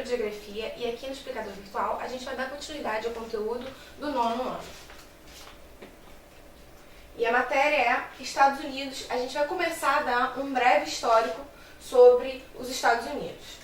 de Geografia e aqui no Explicador Virtual a gente vai dar continuidade ao conteúdo do 9º ano. E a matéria é Estados Unidos. A gente vai começar a dar um breve histórico sobre os Estados Unidos.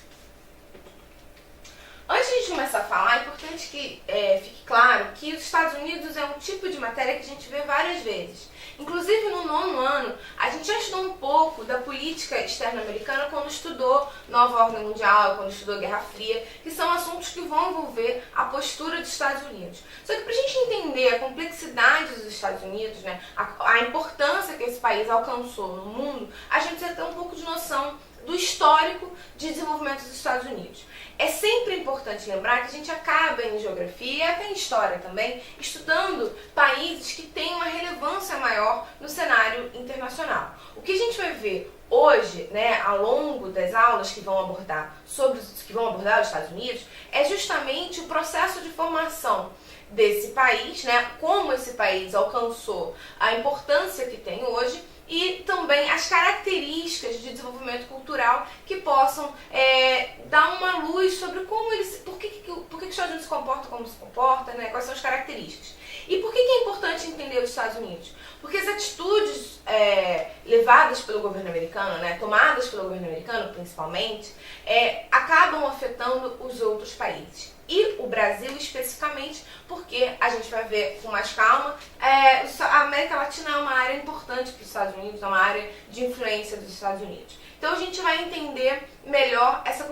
Antes de a gente começar a falar, é importante que fique claro que os Estados Unidos é um tipo de matéria que a gente vê várias vezes. Inclusive no 9º ano, a gente já estudou um pouco da política externa americana quando estudou Nova Ordem Mundial, quando estudou Guerra Fria, que são assuntos que vão envolver a postura dos Estados Unidos. Só que para a gente entender a complexidade dos Estados Unidos, né, a importância que esse país alcançou no mundo, a gente precisa ter um pouco de noção do histórico de desenvolvimento dos Estados Unidos. É sempre importante lembrar que a gente acaba em geografia e até em história também, estudando países que têm uma relevância maior no cenário internacional. O que a gente vai ver hoje, né, ao longo das aulas que vão abordar os Estados Unidos, é justamente o processo de formação desse país, né, como esse país alcançou a importância que tem hoje, e também as características de desenvolvimento cultural que possam dar uma luz sobre como eles, por que os Estados Unidos se comportam como se comporta, né? Quais são as características. E por que é importante entender os Estados Unidos? Porque as atitudes levadas pelo governo americano, né, tomadas pelo governo americano principalmente, acabam afetando os outros países. E o Brasil especificamente, porque a gente vai ver com mais calma, a América Latina é uma área importante para os Estados Unidos, é uma área de influência dos Estados Unidos. Então a gente vai entender melhor essa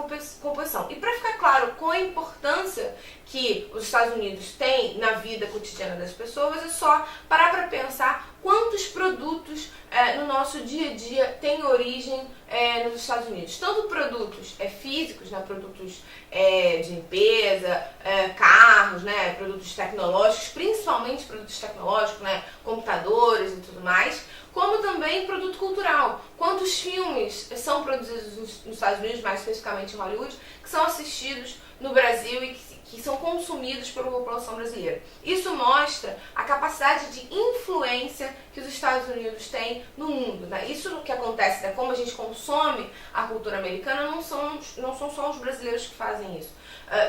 composição. E para ficar claro qual a importância que os Estados Unidos têm na vida cotidiana das pessoas, é só parar para pensar quantos produtos no nosso dia a dia têm origem nos Estados Unidos. Tanto produtos físicos, né, produtos de limpeza, carros, né, produtos tecnológicos, principalmente produtos tecnológicos, né, computadores e tudo mais, como também produto cultural. Quantos filmes são produzidos nos Estados Unidos, mais especificamente em Hollywood, que são assistidos no Brasil e que são consumidos pela população brasileira. Isso mostra a capacidade de influência que os Estados Unidos têm no mundo, né? Isso que acontece, né? Como a gente consome a cultura americana, não são só os brasileiros que fazem isso.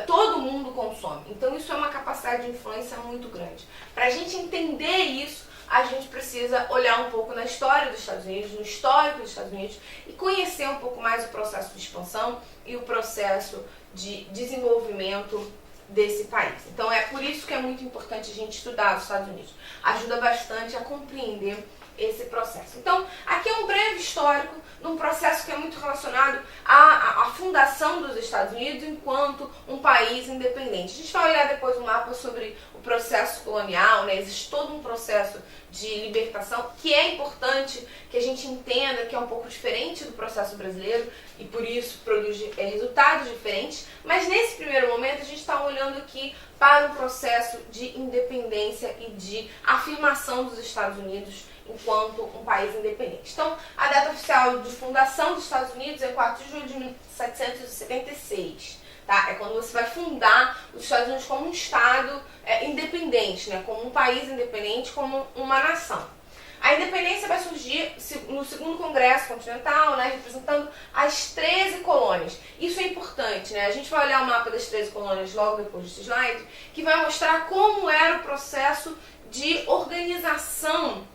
Todo mundo consome. Então isso é uma capacidade de influência muito grande. Para a gente entender isso, a gente precisa olhar um pouco na história dos Estados Unidos, no histórico dos Estados Unidos e conhecer um pouco mais o processo de expansão e o processo de desenvolvimento desse país. Então é por isso que é muito importante a gente estudar os Estados Unidos. Ajuda bastante a compreender esse processo. Então, aqui é um breve histórico num processo que é muito relacionado à fundação dos Estados Unidos enquanto um país independente. A gente vai olhar depois um mapa sobre o processo colonial, né? Existe todo um processo de libertação que é importante que a gente entenda que é um pouco diferente do processo brasileiro e por isso produz resultados diferentes, mas nesse primeiro momento a gente está olhando aqui para um processo de independência e de afirmação dos Estados Unidos enquanto um país independente. Então, a data oficial de fundação dos Estados Unidos é 4 de julho de 1776. Tá? É quando você vai fundar os Estados Unidos como um Estado independente, né? Como um país independente, como uma nação. A independência vai surgir no segundo Congresso Continental, né, representando as 13 colônias. Isso é importante, né? A gente vai olhar o mapa das 13 colônias logo depois desse slide, que vai mostrar como era o processo de organização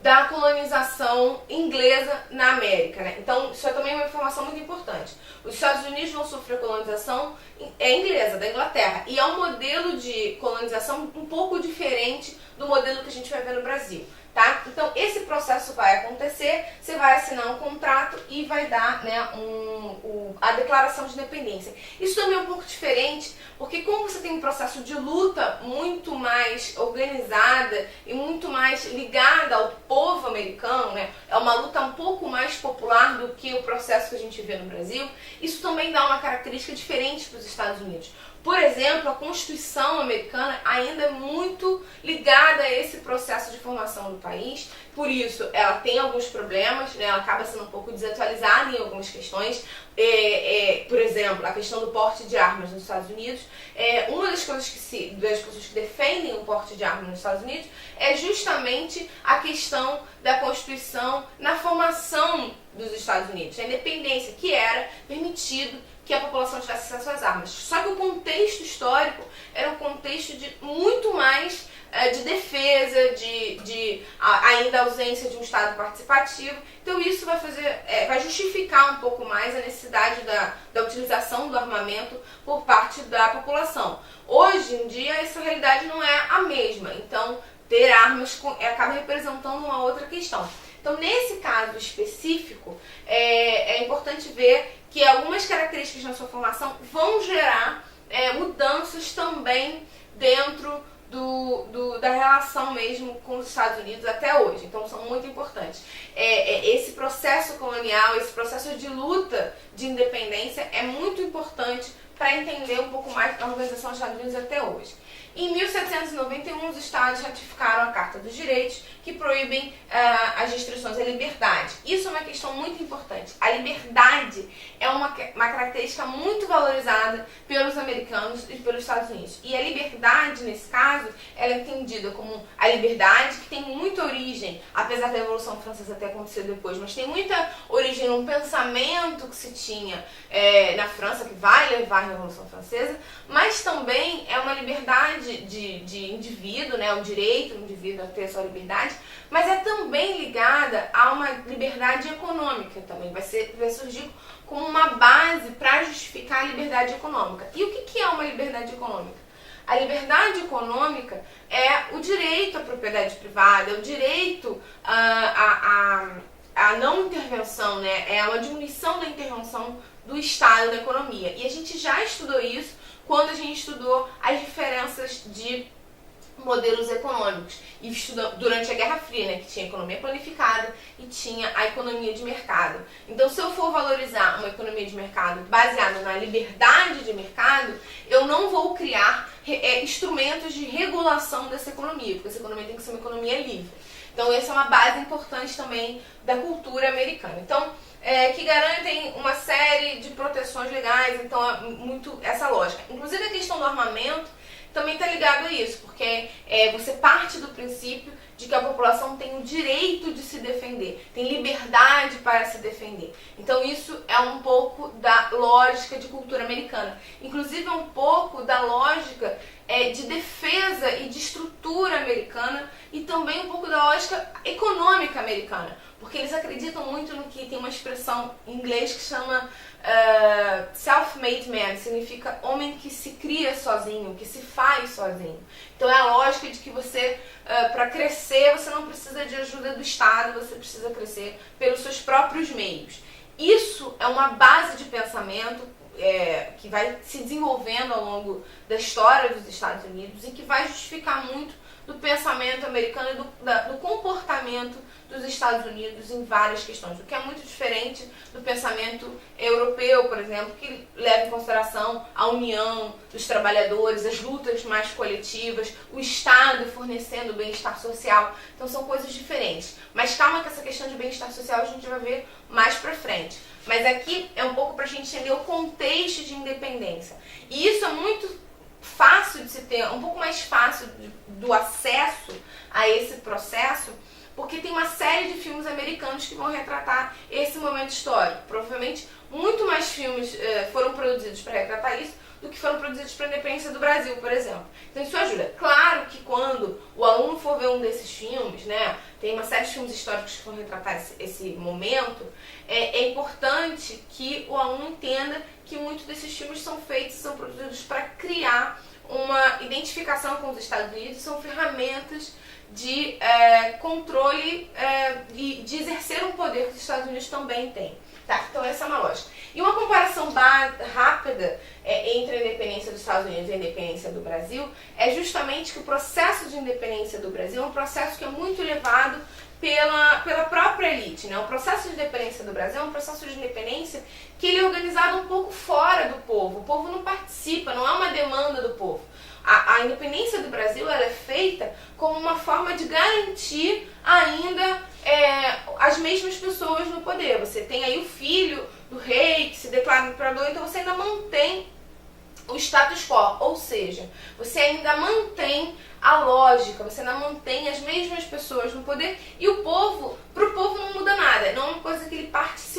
da colonização inglesa na América, né? Então, isso é também uma informação muito importante. Os Estados Unidos vão sofrer colonização inglesa, da Inglaterra, e é um modelo de colonização um pouco diferente do modelo que a gente vai ver no Brasil. Tá? Então esse processo vai acontecer, você vai assinar um contrato e vai dar, né, a declaração de independência. Isso também é um pouco diferente, porque como você tem um processo de luta muito mais organizada e muito mais ligada ao povo americano, né, é uma luta um pouco mais popular do que o processo que a gente vê no Brasil, isso também dá uma característica diferente para os Estados Unidos. Por exemplo, a Constituição americana ainda é muito ligada a esse processo de formação do país, por isso ela tem alguns problemas, né? Ela acaba sendo um pouco desatualizada em algumas questões. Por exemplo, a questão do porte de armas nos Estados Unidos. Uma das coisas que defendem o porte de armas nos Estados Unidos é justamente a questão da Constituição na formação dos Estados Unidos, a independência, que era permitido que a população tivesse acesso às armas. Só que o contexto histórico era um contexto de muito mais de defesa, de ainda ausência de um Estado participativo. Então isso vai justificar um pouco mais a necessidade da utilização do armamento por parte da população. Hoje em dia essa realidade não é a mesma, então ter armas acaba representando uma outra questão. Então, nesse caso específico, é importante ver que algumas características na sua formação vão gerar mudanças também dentro da relação mesmo com os Estados Unidos até hoje. Então, são muito importantes. Esse processo colonial, esse processo de luta de independência é muito importante para entender um pouco mais da Organização dos Estados Unidos até hoje. Em 1791, os Estados ratificaram a Carta dos Direitos, que proíbem as restrições à liberdade. Isso é uma questão muito importante. A liberdade é uma característica muito valorizada pelos americanos e pelos Estados Unidos. E a liberdade, nesse caso, ela é entendida como a liberdade que tem muita origem, apesar da Revolução Francesa ter acontecido depois, mas tem muita origem num pensamento que se tinha na França, que vai levar à Revolução Francesa, mas também é uma liberdade de indivíduo, né, o direito do indivíduo a ter a sua liberdade, mas é também ligada a uma liberdade econômica também, vai surgir como uma base para justificar a liberdade econômica. E o que é uma liberdade econômica? A liberdade econômica é o direito à propriedade privada, é o direito à não intervenção, né, é uma diminuição da intervenção do Estado na economia. E a gente já estudou isso quando a gente estudou as diferenças de modelos econômicos. E estudou durante a Guerra Fria, né, que tinha a economia planificada e tinha a economia de mercado. Então, se eu for valorizar uma economia de mercado baseada na liberdade de mercado, eu não vou criar instrumentos de regulação dessa economia, porque essa economia tem que ser uma economia livre. Então, essa é uma base importante também da cultura americana. Então, que garantem uma série de proteções legais, então é muito essa lógica. Inclusive a questão do armamento também está ligado a isso, porque você parte do princípio de que a população tem o direito de se defender, tem liberdade para se defender. Então isso é um pouco da lógica de cultura americana. Inclusive é um pouco da lógica de defesa e de estrutura americana e também um pouco da lógica econômica americana. Porque eles acreditam muito no que tem uma expressão em inglês que chama self-made man, significa homem que se cria sozinho, que se faz sozinho. Então é a lógica de que você, para crescer, você não precisa de ajuda do Estado, você precisa crescer pelos seus próprios meios. Isso é uma base de pensamento que vai se desenvolvendo ao longo da história dos Estados Unidos e que vai justificar muito do pensamento americano e do comportamento dos Estados Unidos em várias questões, o que é muito diferente do pensamento europeu, por exemplo, que leva em consideração a união dos trabalhadores, as lutas mais coletivas, o Estado fornecendo bem-estar social. Então são coisas diferentes. Mas calma que essa questão de bem-estar social a gente vai ver mais pra frente. Mas aqui é um pouco pra gente entender o contexto de independência. E isso é muito fácil de se ter, um pouco mais fácil do acesso a esse processo, porque tem uma série de filmes americanos que vão retratar esse momento histórico. Provavelmente muito mais filmes foram produzidos para retratar isso do que foram produzidos para a independência do Brasil, por exemplo. Então isso ajuda. Claro que quando o aluno for ver um desses filmes, né, tem uma série de filmes históricos que vão retratar esse momento, é importante que o aluno entenda que muitos desses filmes são feitos, são produzidos para criar uma identificação com os Estados Unidos, são ferramentas de controle e de exercer um poder que os Estados Unidos também têm. Tá? Então essa é uma lógica. E uma comparação rápida entre a independência dos Estados Unidos e a independência do Brasil é justamente que o processo de independência do Brasil é um processo que é muito levado pela própria elite, né? O processo de independência do Brasil é um processo de independência que ele é organizado um pouco fora do povo. O povo não participa, não é uma demanda do povo. A independência do Brasil ela é feita como uma forma de garantir ainda as mesmas pessoas no poder. Você tem aí o filho do rei que se declara imperador, então você ainda mantém o status quo, ou seja, você ainda mantém a lógica, você ainda mantém as mesmas pessoas no poder e pro povo não muda nada, não é uma coisa que ele participa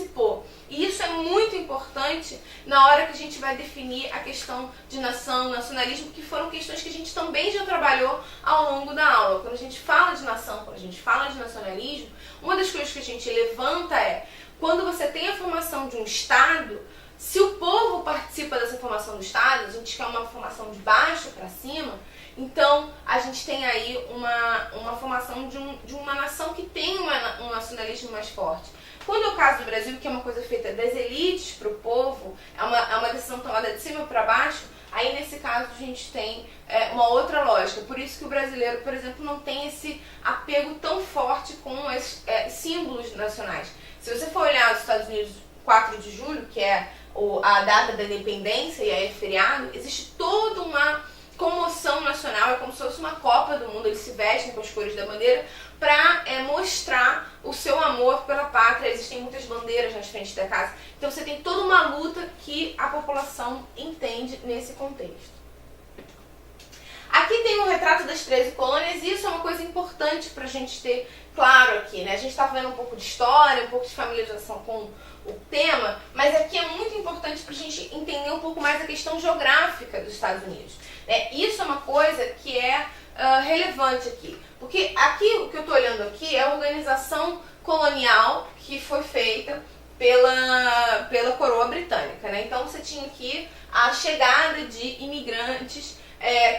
importante na hora que a gente vai definir a questão de nação, nacionalismo, que foram questões que a gente também já trabalhou ao longo da aula. Quando a gente fala de nação, quando a gente fala de nacionalismo, uma das coisas que a gente levanta é, quando você tem a formação de um Estado, se o povo participa dessa formação do Estado, a gente quer uma formação de baixo para cima, então a gente tem aí uma formação de uma nação que tem um nacionalismo mais forte. Quando é o caso do Brasil, que é uma coisa feita das elites para o povo, é uma decisão tomada de cima para baixo, aí nesse caso a gente tem uma outra lógica. Por isso que o brasileiro, por exemplo, não tem esse apego tão forte com os símbolos nacionais. Se você for olhar os Estados Unidos, 4 de julho, que é a data da independência e aí é feriado, existe toda uma comoção nacional, é como se fosse uma Copa do Mundo, eles se vestem com as cores da bandeira para mostrar o seu amor pela pátria. Existem muitas bandeiras nas frentes da casa, então você tem toda uma luta que a população entende nesse contexto. Aqui tem um retrato das 13 colônias e isso é uma coisa importante para a gente ter claro aqui, né? A gente está vendo um pouco de história, um pouco de familiarização com o tema, mas aqui é muito importante para a gente entender um pouco mais a questão geográfica dos Estados Unidos. Isso é uma coisa que é relevante aqui, porque aqui o que eu estou olhando aqui é a organização colonial que foi feita pela coroa britânica, né? Então você tinha aqui a chegada de imigrantes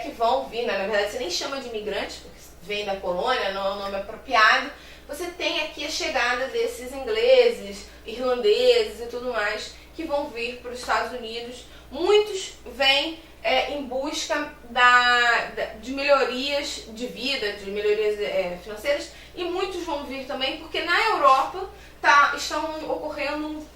que vão vir, né? Na verdade você nem chama de imigrantes, porque vem da colônia, não é um nome apropriado. Você tem aqui a chegada desses ingleses, irlandeses e tudo mais que vão vir para os Estados Unidos. Muitos vêm em busca de melhorias de vida, de melhorias financeiras, e muitos vão vir também porque na Europa estão ocorrendo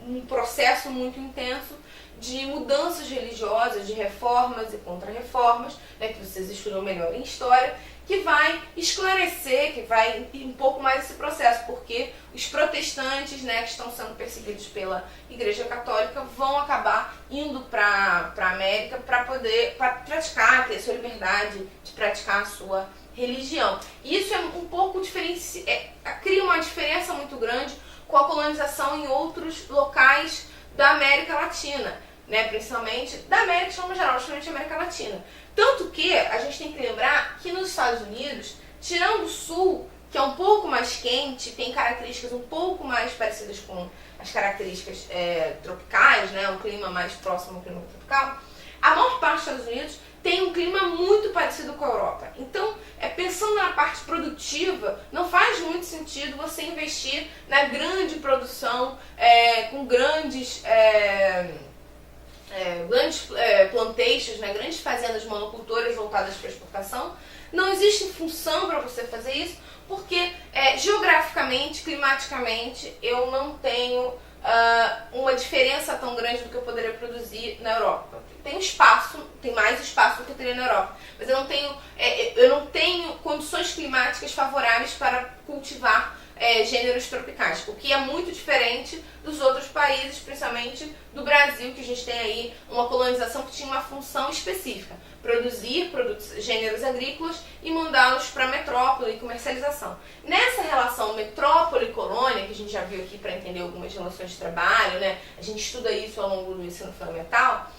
um processo muito intenso de mudanças religiosas, de reformas e contra-reformas, né, que vocês estudam melhor em história, que vai esclarecer, que vai um pouco mais esse processo, porque os protestantes, né, que estão sendo perseguidos pela Igreja Católica vão acabar indo para a América para poder praticar, ter sua liberdade de praticar a sua religião. E isso é um pouco diferente, cria uma diferença muito grande com a colonização em outros locais da América Latina, né, principalmente da América de forma geral, principalmente da América Latina. Tanto que a gente tem que lembrar que nos Estados Unidos, tirando o sul, que é um pouco mais quente, tem características um pouco mais parecidas com as características tropicais, né, um clima mais próximo ao clima tropical, a maior parte dos Estados Unidos tem um clima muito parecido com a Europa. Então, pensando na parte produtiva, não faz muito sentido você investir na grande produção, com grandes plantations, né, grandes fazendas monocultoras voltadas para exportação. Não existe função para você fazer isso, porque geograficamente, climaticamente, eu não tenho uma diferença tão grande do que eu poderia produzir na Europa. Tem espaço, tem mais espaço do que eu teria na Europa, mas eu não tenho condições climáticas favoráveis para cultivar gêneros tropicais, o que é muito diferente dos outros países, principalmente do Brasil, que a gente tem aí uma colonização que tinha uma função específica, produzir gêneros agrícolas e mandá-los para a metrópole e comercialização. Nessa relação metrópole-colônia, que a gente já viu aqui para entender algumas relações de trabalho, né? A gente estuda isso ao longo do ensino fundamental.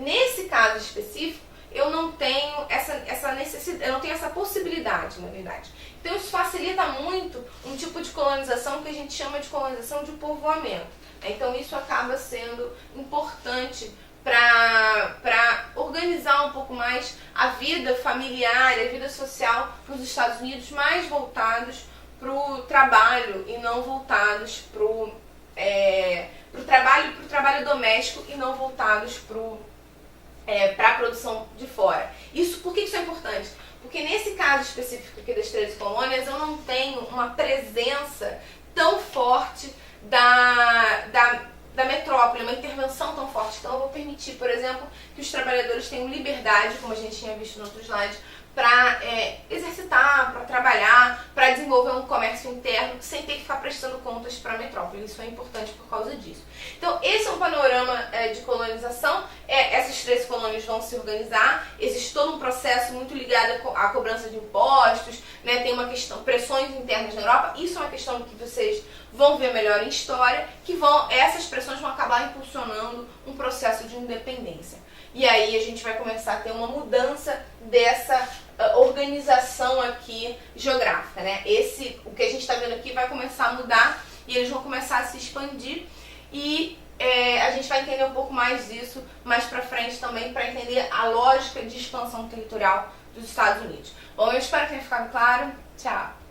Nesse caso específico, eu não tenho essa necessidade, eu não tenho essa possibilidade, na verdade. Então isso facilita muito um tipo de colonização que a gente chama de colonização de povoamento. Então isso acaba sendo importante para organizar um pouco mais a vida familiar, a vida social nos Estados Unidos, mais voltados para o trabalho e não voltados para o trabalho doméstico e não voltados para a produção de fora. Por que isso é importante? Porque nesse caso específico aqui das 13 colônias, eu não tenho uma presença tão forte da metrópole, uma intervenção tão forte. Então eu vou permitir, por exemplo, que os trabalhadores tenham liberdade, como a gente tinha visto no outro slide, para exercitar, para trabalhar, para desenvolver um comércio interno sem ter que ficar prestando contas para a metrópole. Isso é importante por causa disso. Então, esse é um panorama de colonização. Essas 13 colônias vão se organizar. Existe todo um processo muito ligado à cobrança de impostos, né? Tem uma questão, pressões internas na Europa. Isso é uma questão que vocês vão ver melhor em história, essas pressões vão acabar impulsionando um processo de independência. E aí a gente vai começar a ter uma mudança dessa organização aqui geográfica, né? O que a gente está vendo aqui vai começar a mudar e eles vão começar a se expandir e a gente vai entender um pouco mais disso mais pra frente também, para entender a lógica de expansão territorial dos Estados Unidos. Bom, eu espero que tenha ficado claro. Tchau!